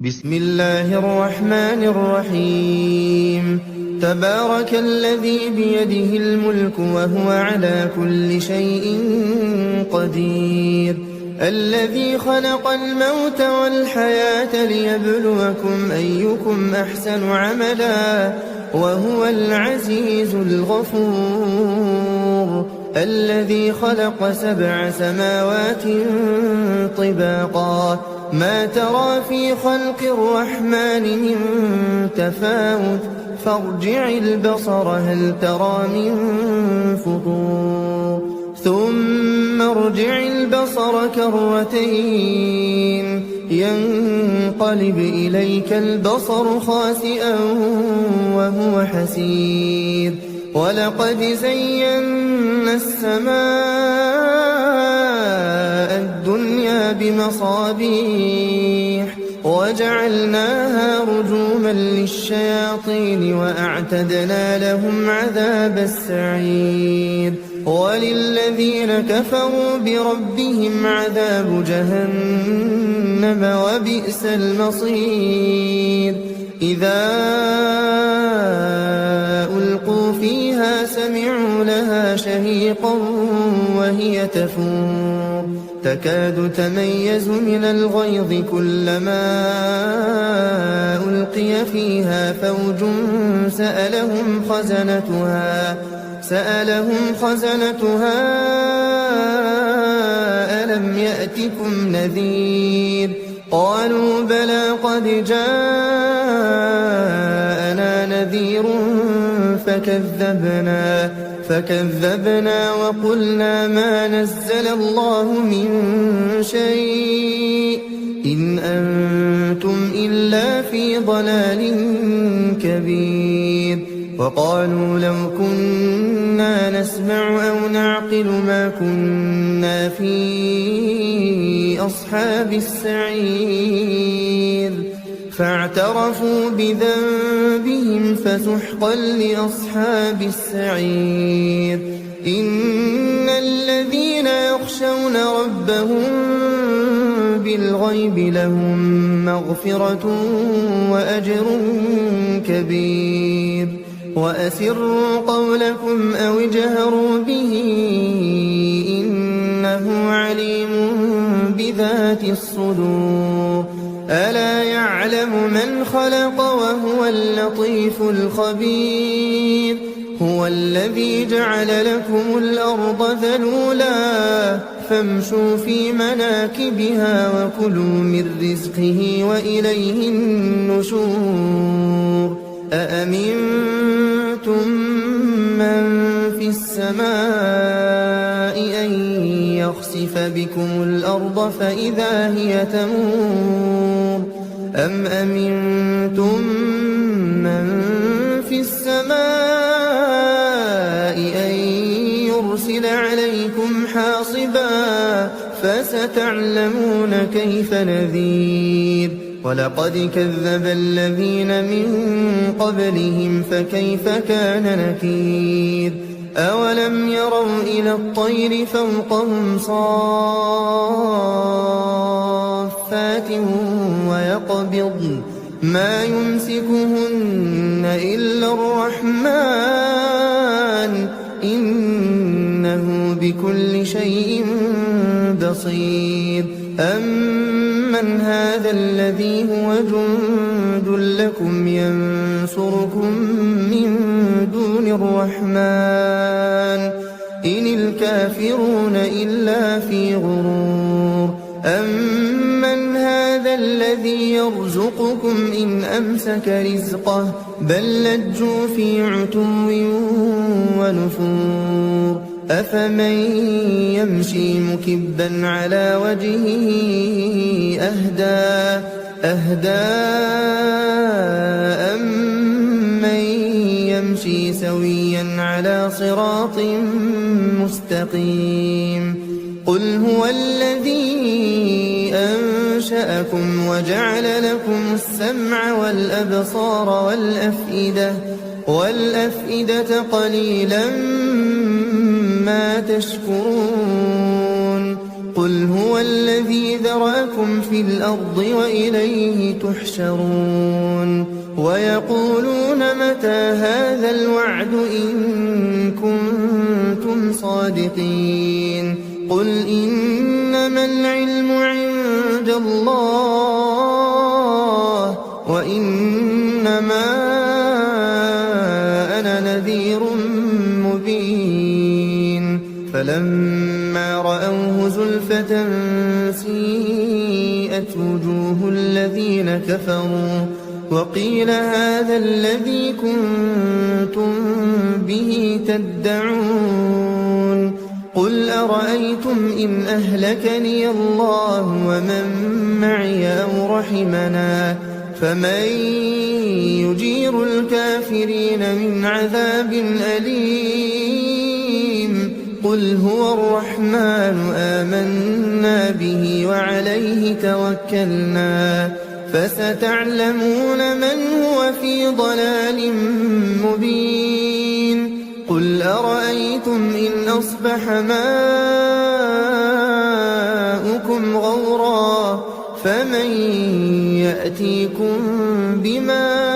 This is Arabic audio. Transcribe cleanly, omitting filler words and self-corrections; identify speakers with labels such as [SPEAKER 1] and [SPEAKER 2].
[SPEAKER 1] بسم الله الرحمن الرحيم. تبارك الذي بيده الملك وهو على كل شيء قدير، الذي خلق الموت والحياة ليبلوكم أيكم أحسن عملا وهو العزيز الغفور، الذي خلق 7 سماوات طباقا ما ترى في خلق الرحمن من تفاوت فارجع البصر هل ترى من فطور ثم ارجع البصر كرتين ينقلب إليك البصر خاسئا وهو حسير، ولقد زينا السماء الدنيا بمصابيح وجعلناها رجوما للشياطين وأعتدنا لهم عذاب السعير، وللذين كفروا بربهم عذاب جهنم وبئس المصير. إذا ألقوا فيها سمعوا لها شهيقا وهي تفور تكاد تميز من الغيظ كلما ألقي فيها فوج سألهم خزنتها ألم يأتكم نذير؟ قالوا بلى قد جاءنا نذير فكذبنا وقلنا ما نزل الله من شيء إن أنتم إلا في ضلال كبير. وقالوا لو كنا نسمع أو نعقل ما كنا في أصحاب السعير، فاعترفوا بذنبهم فسحقا لأصحاب السعير. إن الذين يخشون ربهم بالغيب لهم مغفرة وأجر كبير. وأسروا قولكم أو اجهروا به إنه عليم بذات الصدور. ألا يعلم من خلق وهو اللطيف الخبير. هو الذي جعل لكم الأرض ذلولا فامشوا في مناكبها وكلوا من رزقه وإليه النشور. أأمنتم من في السماء أن يخسف بكم الأرض فإذا هي تمور أم أمنتم من في السماء أن يرسل عليكم حاصبا فستعلمون كيف نذير. ولقد كذب الذين من قبلهم فكيف كان نكير. أولم يروا إلى الطير فوقهم صافات ويقبضن ما يمسكهن إلا الرحمن إنه بكل شيء بصير. أمن هذا الذي هو جند لكم ينصركم من دون الرحمن إن الكافرون إلا في غرور. أمن هذا الذي يرزقكم إن أمسك رزقه بل لجوا في عتو ونفور. أفمن يمشي مكبا على وجهه أهدى أمن يمشي سويا على صراط مستقيم. قل هو الذي أنشأكم وجعل لكم السمع والأبصار والأفئدة قليلا ما تشكرون. قل هو الذي ذرأكم في الأرض وإليه تحشرون ويقولون متى هذا الوعد إن كنتم صادقين قل إنما العلم عند الله وإنما أنا نذير مبين فلما رأوه زلفة سيئت وجوه الذين كفروا وقيل هذا الذي كنتم به تدعون قل أرأيتم إن أهلكني الله ومن معي أو رحمنا فمن يجير الكافرين من عذاب أليم قل هو الرحمن آمنا به وعليه توكلنا فستعلمون من هو في ضلال مبين قل أرأيتم إن أصبح ماؤكم غورا فمن يأتيكم بماء